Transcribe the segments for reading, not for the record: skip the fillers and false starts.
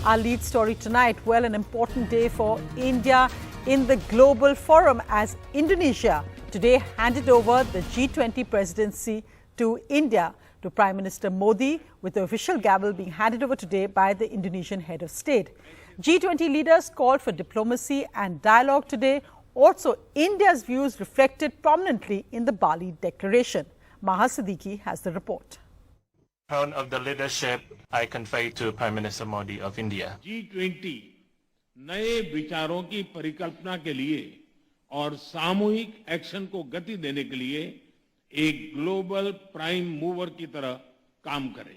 Our lead story tonight, well, an important day for India in the global forum as Indonesia today handed over the G20 presidency to India, to Prime Minister Modi, with the official gavel being handed over today by the Indonesian head of state. G20 leaders called for diplomacy and dialogue today. Also, India's views reflected prominently in the Bali declaration. Maha Siddiqui has the report. Crown of the leadership I convey to Prime Minister Modi of India. G20 नए विचारों की परिकल्पना के लिए और सामूहिक action को गति देने के लिए एक ग्लोबल प्राइम मूवर की तरह काम करे.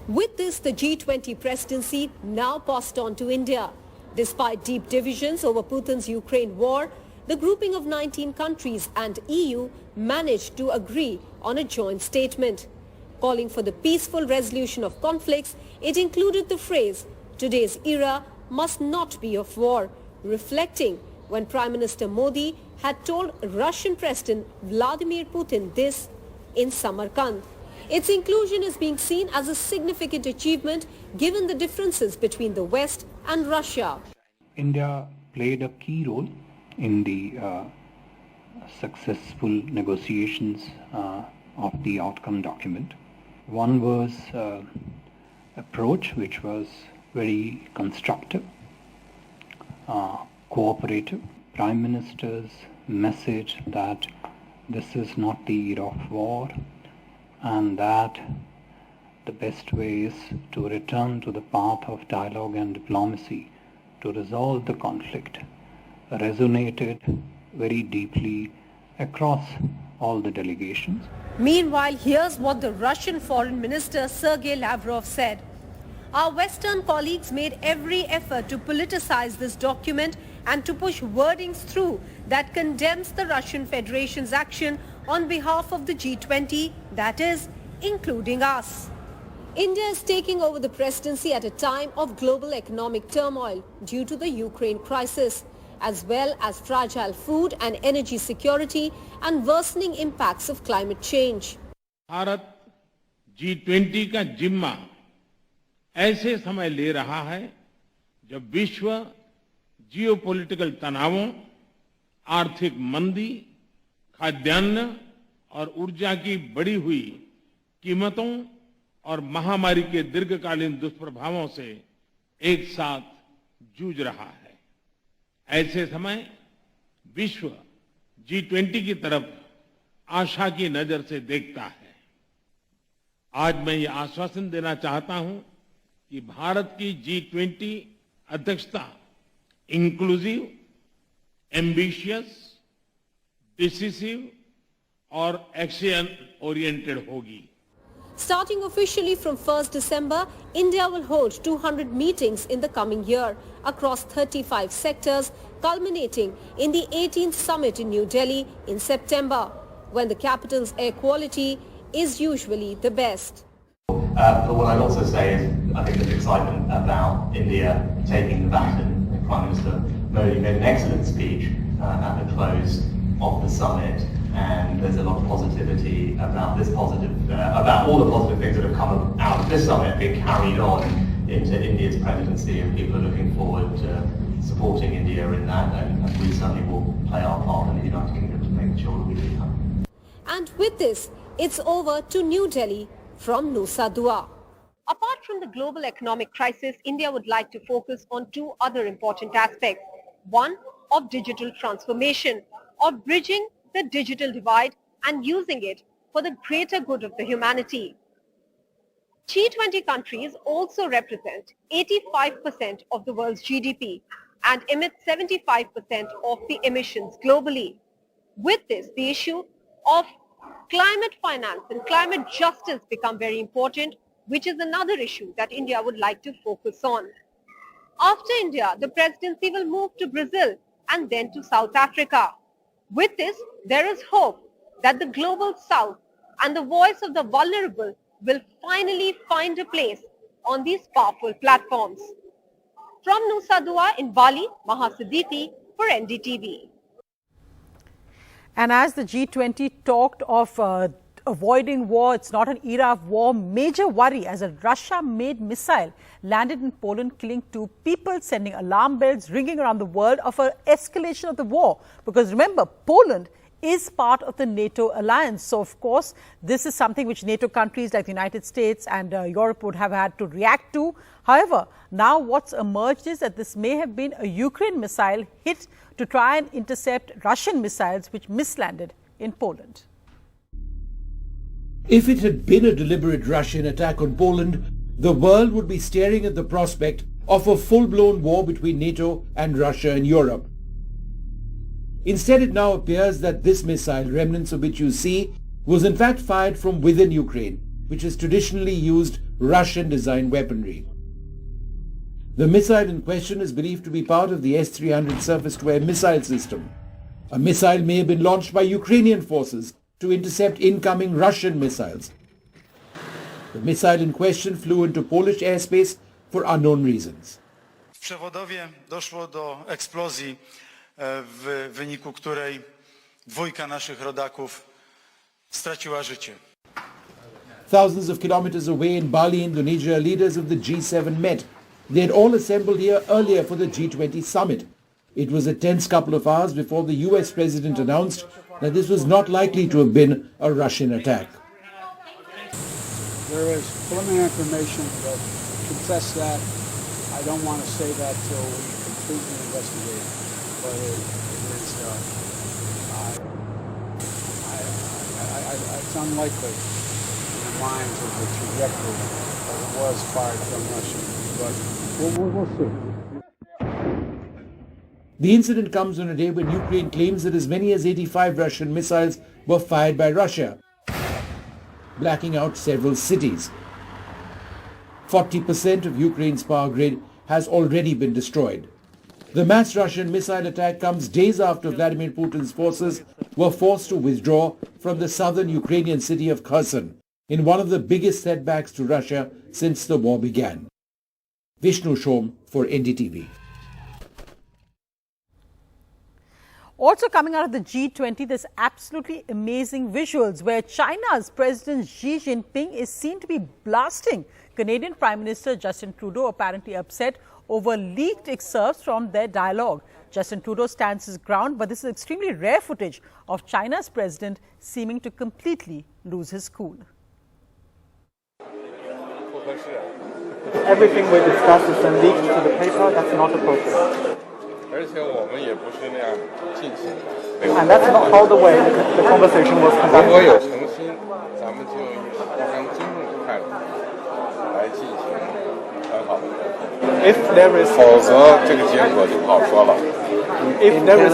With this, the G20 presidency now passed on to India. Despite deep divisions over Putin's Ukraine war, the grouping of 19 countries and EU managed to agree on a joint statement. Calling for the peaceful resolution of conflicts, it included the phrase, "Today's era must not be of war," reflecting when Prime Minister Modi had told Russian President Vladimir Putin this in Samarkand. Its inclusion is being seen as a significant achievement given the differences between the West and Russia. India played a key role in the successful negotiations of the outcome document. One was approach which was very constructive, cooperative. Prime Minister's message that this is not the era of war and that the best way is to return to the path of dialogue and diplomacy to resolve the conflict resonated very deeply across all the delegations. Meanwhile, here's what the Russian Foreign Minister Sergei Lavrov said. Our Western colleagues made every effort to politicize this document and to push wordings through that condemns the Russian Federation's action on behalf of the G20, that is, including us. India is taking over the presidency at a time of global economic turmoil due to the Ukraine crisis, as well as fragile food and energy security and worsening impacts of climate change. Bharat G20 का जिम्मा ऐसे समय ले रहा है जब विश्व geopolitical तनावों, आर्थिक मंदी, खाद्यान्न और ऊर्जा की बढ़ी हुई कीमतों और महामारी के दीर्घकालीन दुष्प्रभावों से एक साथ जूझ रहा है. ऐसे समय विश्व G20 की तरफ आशा की नजर से देखता है. आज मैं ये आश्वासन देना चाहता हूं कि भारत की G20 अध्यक्षता इंक्लूसिव, एम्बिशियस, डिसिसिव और एक्शन ओरिएंटेड होगी. Starting officially from 1st December, India will hold 200 meetings in the coming year across 35 sectors, culminating in the 18th summit in New Delhi in September, when the capital's air quality is usually the best. But what I'd also say is I think there's excitement about India taking the baton. Prime Minister Modi made an excellent speech at the close of the summit, and there's a lot of positivity about about all the positive things that have come out of this summit being carried on into India's presidency, and people are looking forward to supporting India in that, and we certainly will play our part in the United Kingdom to make sure that we do that. And with this, it's over to New Delhi from Nusa Dua. Apart from the global economic crisis, India would like to focus on two other important aspects. One, of digital transformation, of bridging the digital divide and using it for the greater good of the humanity. G20 countries also represent 85% of the world's GDP and emit 75% of the emissions globally. With this, the issue of climate finance and climate justice become very important, which is another issue that India would like to focus on. After India, the presidency will move to Brazil and then to South Africa. With this, there is hope that the global South and the voice of the vulnerable will finally find a place on these powerful platforms. From Nusa Dua in Bali, Maha Siddiqui for NDTV. And as the G20 talked of avoiding war. It's not an era of war. Major worry as a Russia-made missile landed in Poland, killing 2 people, sending alarm bells ringing around the world of an escalation of the war. Because remember, Poland is part of the NATO alliance. So, of course, this is something which NATO countries like the United States and Europe would have had to react to. However, now what's emerged is that this may have been a Ukraine missile hit to try and intercept Russian missiles which mislanded in Poland. If it had been a deliberate Russian attack on Poland, the world would be staring at the prospect of a full-blown war between NATO and Russia and Europe. Instead, it now appears that this missile, remnants of which you see, was in fact fired from within Ukraine, which has traditionally used Russian-designed weaponry. The missile in question is believed to be part of the S-300 surface-to-air missile system. A missile may have been launched by Ukrainian forces to intercept incoming Russian missiles. The missile in question flew into Polish airspace for unknown reasons. W Przewodowie doszło do eksplozji, w wyniku której 2 naszych rodaków straciła życie. Thousands of kilometers away in Bali, Indonesia, leaders of the G7 met. They had all assembled here earlier for the G-20 summit. It was a tense couple of hours before the US president announced that this was not likely to have been a Russian attack. There is preliminary information that confess that. I don't want to say that till we completely investigate, but it is, it's unlikely in the minds of the trajectory that it was fired from Russia, but we'll see. The incident comes on a day when Ukraine claims that as many as 85 Russian missiles were fired by Russia, blacking out several cities. 40% of Ukraine's power grid has already been destroyed. The mass Russian missile attack comes days after Vladimir Putin's forces were forced to withdraw from the southern Ukrainian city of Kherson, in one of the biggest setbacks to Russia since the war began. Vishnu Shom for NDTV. Also coming out of the G20, there's absolutely amazing visuals where China's President Xi Jinping is seen to be blasting Canadian Prime Minister Justin Trudeau, apparently upset over leaked excerpts from their dialogue. Justin Trudeau stands his ground, but this is extremely rare footage of China's president seeming to completely lose his cool. Everything we discuss is then leaked to the paper. That's not appropriate. And that's not how the way the conversation was conducted. If there is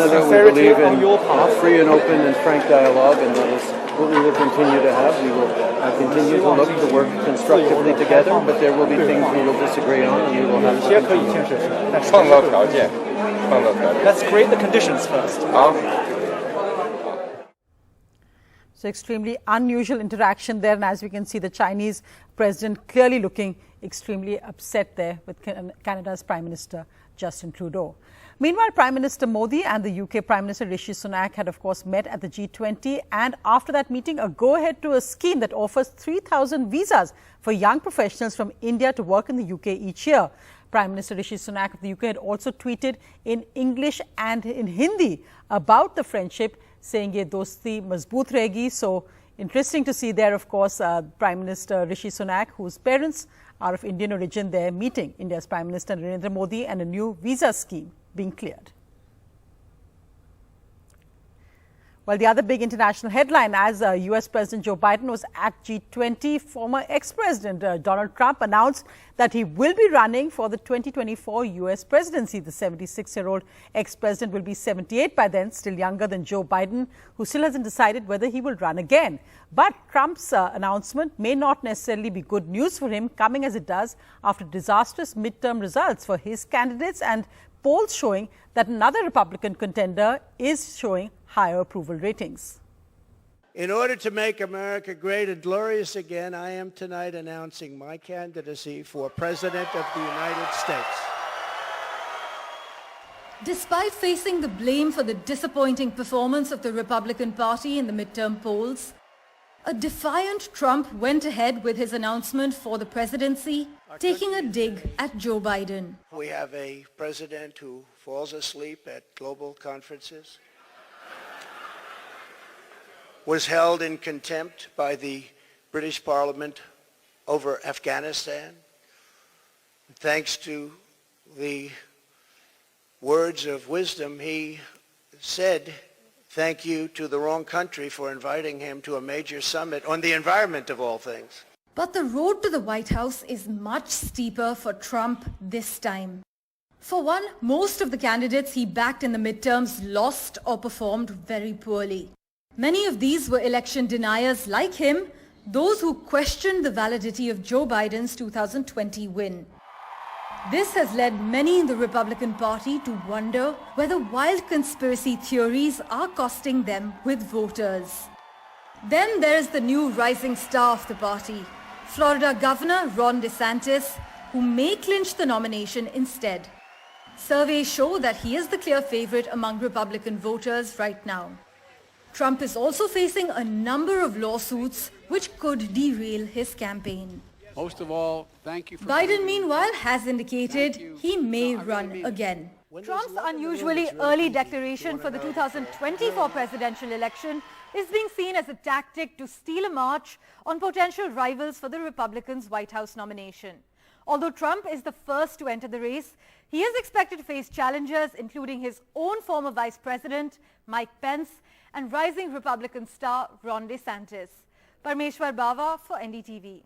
sincerity on your part, free and open and frank dialogue, and that is what we will continue to have. We will continue to look to work constructively together, but there will be things we will disagree on, and we will have to continue. Let's create the conditions first. So extremely unusual interaction there, and as we can see, the Chinese president clearly looking extremely upset there with Canada's Prime Minister Justin Trudeau. Meanwhile, Prime Minister Modi and the UK Prime Minister Rishi Sunak had, of course, met at the G20, and after that meeting, a go-ahead to a scheme that offers 3,000 visas for young professionals from India to work in the UK each year. Prime Minister Rishi Sunak of the UK had also tweeted in English and in Hindi about the friendship, saying ye dosti mazboot rahegi. So interesting to see there, of course, Prime Minister Rishi Sunak, whose parents are of Indian origin, there meeting India's Prime Minister Narendra Modi, and a new visa scheme being cleared. Well, the other big international headline, as US President Joe Biden was at G20, former ex-president Donald Trump announced that he will be running for the 2024 US presidency. The 76-year-old ex-president will be 78 by then, still younger than Joe Biden, who still hasn't decided whether he will run again. But Trump's announcement may not necessarily be good news for him, coming as it does after disastrous midterm results for his candidates and polls showing that another Republican contender is showing higher approval ratings. In order to make America great and glorious again, I am tonight announcing my candidacy for President of the United States. Despite facing the blame for the disappointing performance of the Republican Party in the midterm polls, A defiant Trump went ahead with his announcement for the presidency, taking a dig at Joe Biden. We have a president who falls asleep at global conferences, was held in contempt by the British Parliament over Afghanistan. Thanks to the words of wisdom, he said thank you to the wrong country for inviting him to a major summit on the environment of all things. But the road to the White House is much steeper for Trump this time. For one, most of the candidates he backed in the midterms lost or performed very poorly. Many of these were election deniers like him, those who questioned the validity of Joe Biden's 2020 win. This has led many in the Republican Party to wonder whether wild conspiracy theories are costing them with voters. Then there is the new rising star of the party, Florida Governor Ron DeSantis, who may clinch the nomination instead. Surveys show that he is the clear favorite among Republican voters right now. Trump is also facing a number of lawsuits which could derail his campaign. Most of all, thank you for Biden, meanwhile, has indicated he may run again. Trump's unusually early declaration for the 2024 presidential election is being seen as a tactic to steal a march on potential rivals for the Republicans' White House nomination. Although Trump is the first to enter the race, he is expected to face challengers including his own former vice president, Mike Pence, and rising Republican star Ron DeSantis. Parmeshwar Bawa for NDTV.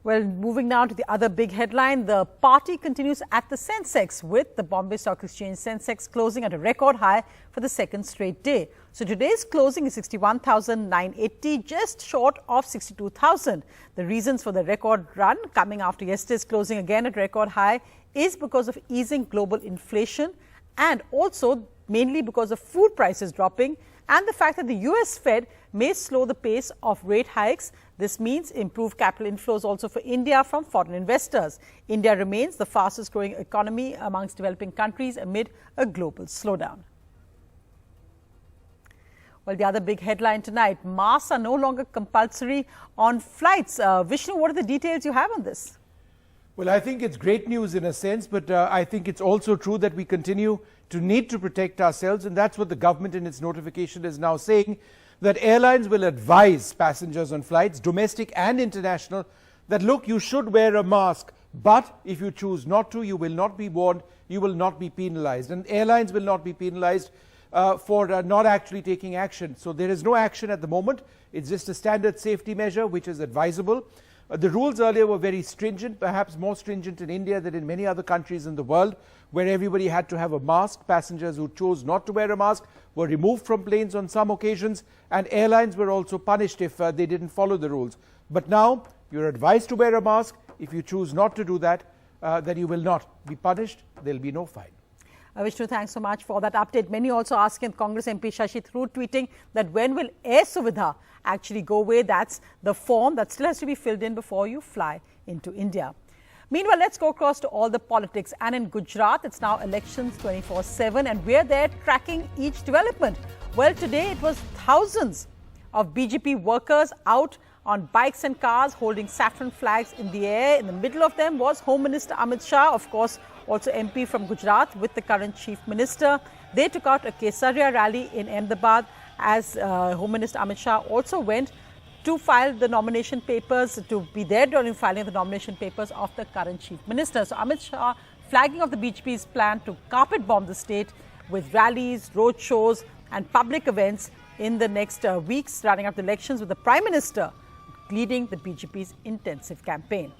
Well, moving now to the other big headline, the party continues at the Sensex with the Bombay Stock Exchange Sensex closing at a record high for the second straight day. So today's closing is 61,980, just short of 62,000. The reasons for the record run coming after yesterday's closing again at record high is because of easing global inflation and also mainly because of food prices dropping and the fact that the US Fed may slow the pace of rate hikes. This means improved capital inflows also for India from foreign investors. India remains the fastest growing economy amongst developing countries amid a global slowdown. Well, the other big headline tonight, masks are no longer compulsory on flights. Vishnu, what are the details you have on this? Well, I think it's great news in a sense, but I think it's also true that we continue to need to protect ourselves, and that's what the government in its notification is now saying, that airlines will advise passengers on flights, domestic and international, that look, you should wear a mask, but if you choose not to, you will not be warned, you will not be penalized, and airlines will not be penalized for not actually taking action. So there is no action at the moment. It's just a standard safety measure which is advisable. The rules earlier were very stringent, perhaps more stringent in India than in many other countries in the world, where everybody had to have a mask. Passengers who chose not to wear a mask were removed from planes on some occasions, and airlines were also punished if they didn't follow the rules. But now you're advised to wear a mask. If you choose not to do that, then you will not be punished. There will be no fine. Vishnu, thanks so much for that update. Many also asking Congress MP Shashi Tharoor tweeting that when will Air Suvidha actually go away? That's the form that still has to be filled in before you fly into India. Meanwhile, let's go across to all the politics. And in Gujarat, it's now elections 24/7 and we're there tracking each development. Well, today it was thousands of BJP workers out on bikes and cars holding saffron flags in the air. In the middle of them was Home Minister Amit Shah, of course, also MP from Gujarat with the current Chief Minister. They took out a Kesaria rally in Ahmedabad as Home Minister Amit Shah also went to file the nomination papers, to be there during filing the nomination papers of the current Chief Minister. So Amit Shah flagging of the BJP's plan to carpet bomb the state with rallies, roadshows and public events in the next weeks running up the elections, with the Prime Minister leading the BJP's intensive campaign.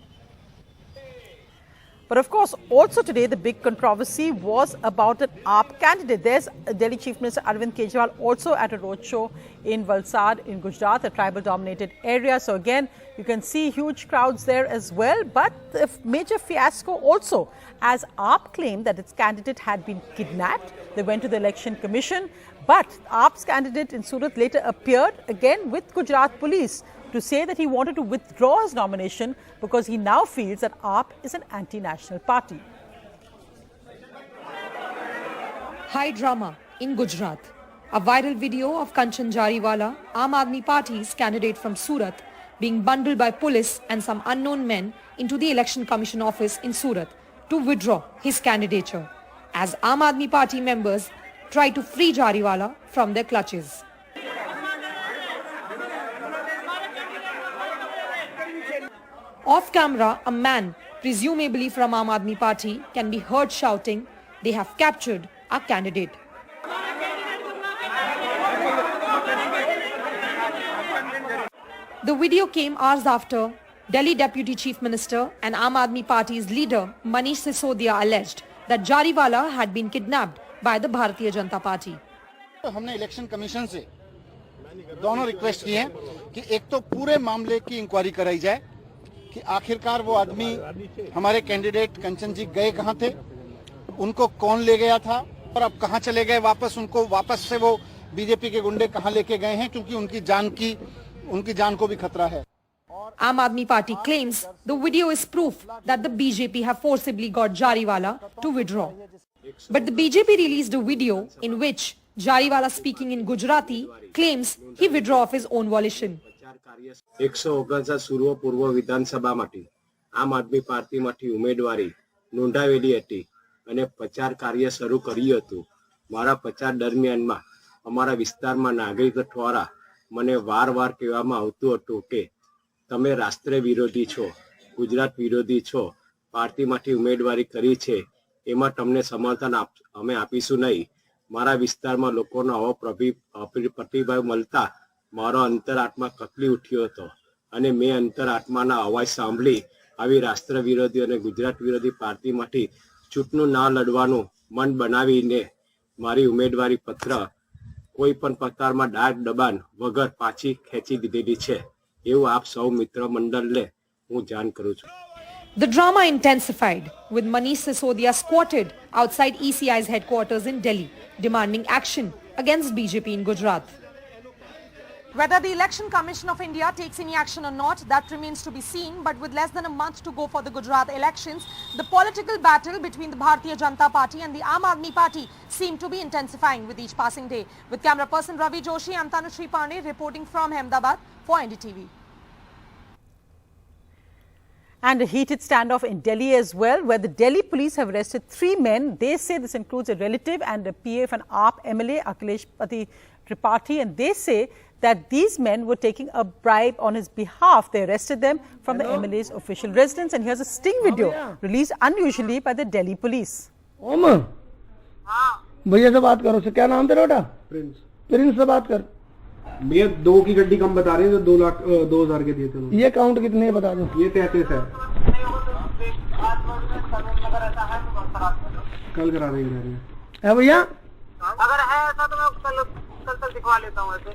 But of course, also today, the big controversy was about an AAP candidate. There's Delhi Chief Minister Arvind Kejriwal also at a roadshow in Valsad in Gujarat, a tribal-dominated area. So again, you can see huge crowds there as well. But the major fiasco also, as AAP claimed that its candidate had been kidnapped. They went to the Election Commission. But AAP's candidate in Surat later appeared again with Gujarat police to say that he wanted to withdraw his nomination because he now feels that AAP is an anti-national party. High drama in Gujarat. A viral video of Kanchan Jariwala, Aam Aadmi Party's candidate from Surat, being bundled by police and some unknown men into the Election Commission office in Surat to withdraw his candidature, as Aam Aadmi Party members try to free Jariwala from their clutches. Off camera, a man, presumably from Aam Aadmi Party, can be heard shouting, "They have captured our candidate." The video came hours after Delhi Deputy Chief Minister and Aam Aadmi Party's leader Manish Sisodia alleged that Jariwala had been kidnapped by the Bharatiya Janata Party. हमने election commission से दोनों request की हैं कि एक तो पूरे मामले की इंक्वायरी कराई जाए कि आखिरकार वो आदमी हमारे कैंडिडेट कंचन जी गए कहां थे, उनको कौन ले गया था और अब कहां चले गए वापस, उनको वापस से वो बीजेपी के गुंडे कहां लेके गए हैं, क्योंकि उनकी जान को भी खतरा है. Aam Aadmi Party claims the video is proof that the BJP have forcibly got Jariwala to withdraw. But the BJP released a video in which Jariwala, speaking in Gujarati, claims he withdrew of his own volition. 149 પૂર્વ વિધાનસભા માટે આમ આદમી પાર્ટીમાંથી ઉમેદવારી નોંધાવેલી હતી અને પ્રચાર કાર્ય શરૂ કર્યું હતું. મારા પ્રચાર દરમિયાનમાં અમારા વિસ્તારમાં નાગરિકો દ્વારા મને વારવાર કહેવામાં આવતું હતું કે તમે રાષ્ટ્ર વિરોધી છો, ગુજરાત વિરોધી છો, પાર્ટીમાંથી ઉમેદવારી કરી છે, એમાં તમને સમર્થન અમે આપીશું નહીં. મારા વિસ્તારમાં લોકોનો આવો પ્રતિભાવ મળતા મારો અંતરાત્મા કકલી ઉઠ્યો હતો અને મેં અંતરાત્માના અવાજ સાંભળી આવી રાષ્ટ્ર વિરોધી અને ગુજરાત વિરોધી પાર્ટીમાંથી ચૂંટણી ના લડવાનું મન બનાવીને મારી ઉમેદવારી પત્ર કોઈ પણ પ્રકારમાં દાગ દબાણ વગર પાછી ખેંચી દીધેલી છે એવું આપ સૌ મિત્ર મંડળને હું જાણ કરું છું. The drama intensified with Manish Sisodia squatted outside ECI's headquarters in Delhi, demanding action against BJP in Gujarat. Whether the Election Commission of India takes any action or not, that remains to be seen. But with less than a month to go for the Gujarat elections, the political battle between the Bharatiya Janata Party and the Aam Aadmi Party seem to be intensifying with each passing day. With camera person Ravi Joshi, I'm Tanushree Pandey reporting from Ahmedabad for NDTV. And a heated standoff in Delhi as well, where the Delhi police have arrested 3 men. They say this includes a relative and a PA of an AAP MLA, Akhilesh Tripathi, and they say that these men were taking a bribe on his behalf. They arrested them from the MLA's official residence. And here's a sting video released unusually by the Delhi police. भैया से बात करो. क्या नाम तेरा बेटा? Prince से बात कर. भैया 2 की गड्डी कम बता रहे हैं, तो 2,000 के दिए थे. ये काउंट कितने बता दो. ये 33 है. कल करा देंगे है भैया. अगर है ऐसा तो मैं कल दिखवा लेता हूँ ऐसे.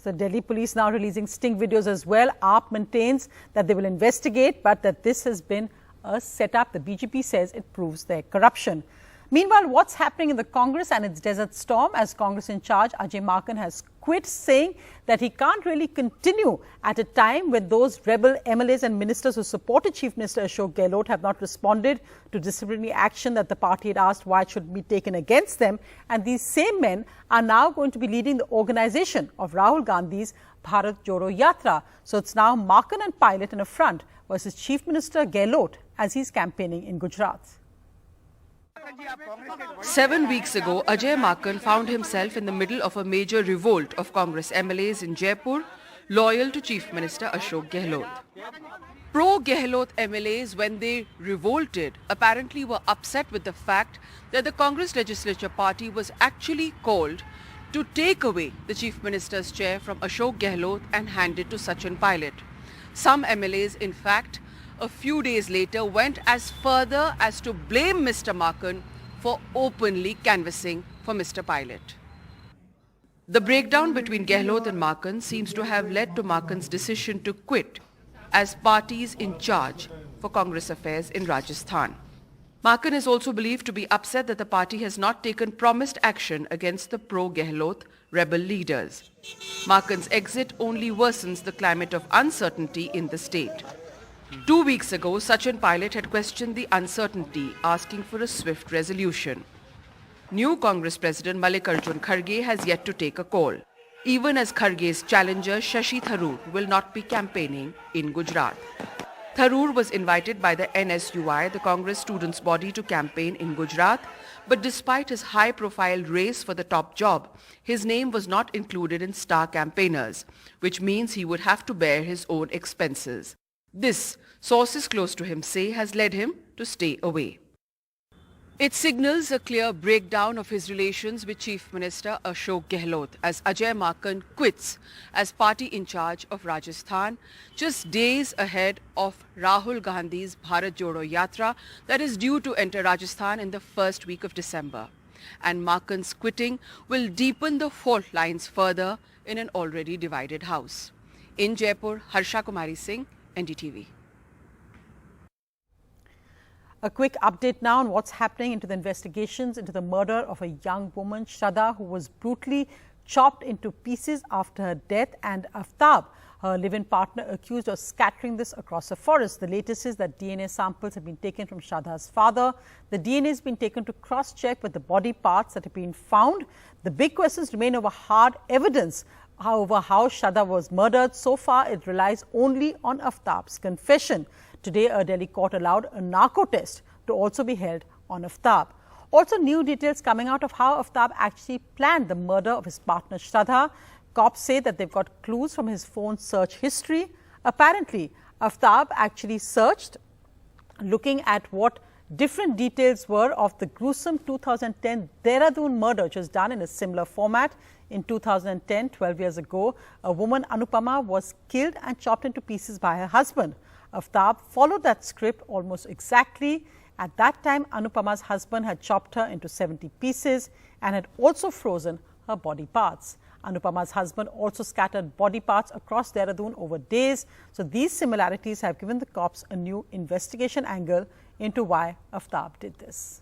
So Delhi police now releasing sting videos as well. AAP maintains that they will investigate, but that this has been a setup. The BJP says it proves their corruption. Meanwhile, what's happening in the Congress and its desert storm, as Congress-in-charge Maken has quit, saying that he can't really continue at a time when those rebel MLAs and ministers who supported Chief Minister Ashok Gehlot have not responded to disciplinary action that the party had asked why it should be taken against them. And these same men are now going to be leading the organization of Rahul Gandhi's Bharat Jodo Yatra. So it's now Maken and Pilot in a front versus Chief Minister Gehlot as he's campaigning in Gujarat. 7 weeks ago, Ajay Maken found himself in the middle of a major revolt of Congress MLAs in Jaipur, loyal to Chief Minister Ashok Gehlot. Pro-Gehlot MLAs, when they revolted, apparently were upset with the fact that the Congress Legislature Party was actually called to take away the Chief Minister's chair from Ashok Gehlot and hand it to Sachin Pilot. Some MLAs, in fact, a few days later went as further as to blame Mr. Maken for openly canvassing for Mr. Pilot. The breakdown between Gehlot and Maken seems to have led to Maken's decision to quit as parties in charge for Congress affairs in Rajasthan. Maken is also believed to be upset that the party has not taken promised action against the pro-Gehlot rebel leaders. Maken's exit only worsens the climate of uncertainty in the state. 2 weeks ago, Sachin Pilot had questioned the uncertainty, asking for a swift resolution. New Congress President Mallikarjun Kharge has yet to take a call, even as Kharge's challenger Shashi Tharoor will not be campaigning in Gujarat. Tharoor was invited by the NSUI, the Congress students' body, to campaign in Gujarat, but despite his high-profile race for the top job, his name was not included in star campaigners, which means he would have to bear his own expenses. This, sources close to him say, has led him to stay away. It signals a clear breakdown of his relations with Chief Minister Ashok Gehlot as Ajay Maken quits as party in charge of Rajasthan just days ahead of Rahul Gandhi's Bharat Jodo Yatra that is due to enter Rajasthan in the first week of December. And Maken's quitting will deepen the fault lines further in an already divided house. In Jaipur, Harsha Kumari Singh, NDTV. A quick update now on what's happening into the investigations into the murder of a young woman, Shraddha, who was brutally chopped into pieces after her death, and Aftab, her live-in partner, accused of scattering this across a forest. The latest is that DNA samples have been taken from Shraddha's father. The DNA has been taken to cross-check with the body parts that have been found. The big questions remain over hard evidence. However, how Shraddha was murdered, so far it relies only on Aftab's confession. Today, a Delhi court allowed a narco test to also be held on Aftab. Also, new details coming out of how Aftab actually planned the murder of his partner Shraddha. Cops say that they've got clues from his phone search history. Apparently, Aftab actually searched, looking at what different details were of the gruesome 2010 Dehradun murder, which was done in a similar format. In 2010, 12 years ago, a woman, Anupama, was killed and chopped into pieces by her husband. Aftab followed that script almost exactly. At that time, Anupama's husband had chopped her into 70 pieces and had also frozen her body parts. Anupama's husband also scattered body parts across Dehradun over days. So these similarities have given the cops a new investigation angle into why Aftab did this.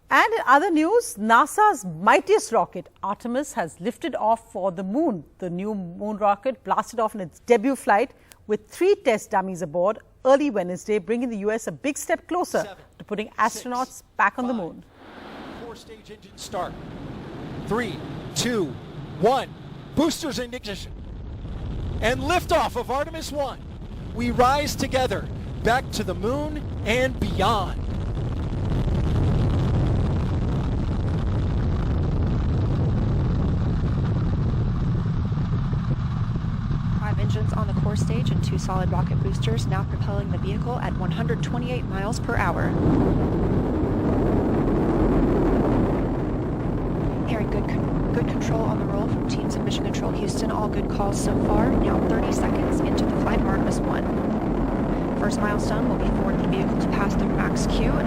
And in other news, NASA's mightiest rocket, Artemis, has lifted off for the moon. The new moon rocket blasted off in its debut flight with 3 test dummies aboard early Wednesday, bringing the US a big step closer to putting astronauts back on the moon. 4-stage engine start. 3, 2, 1. Boosters in ignition. And liftoff of Artemis 1. We rise together back to the moon and beyond. Engines on the core stage and 2 solid rocket boosters now propelling the vehicle at 128 miles per hour. Hearing good control on the roll from teams of Mission Control Houston. All good calls so far. Now 30 seconds into the flight of Artemis 1. First milestone will be for the vehicle to pass through max Q and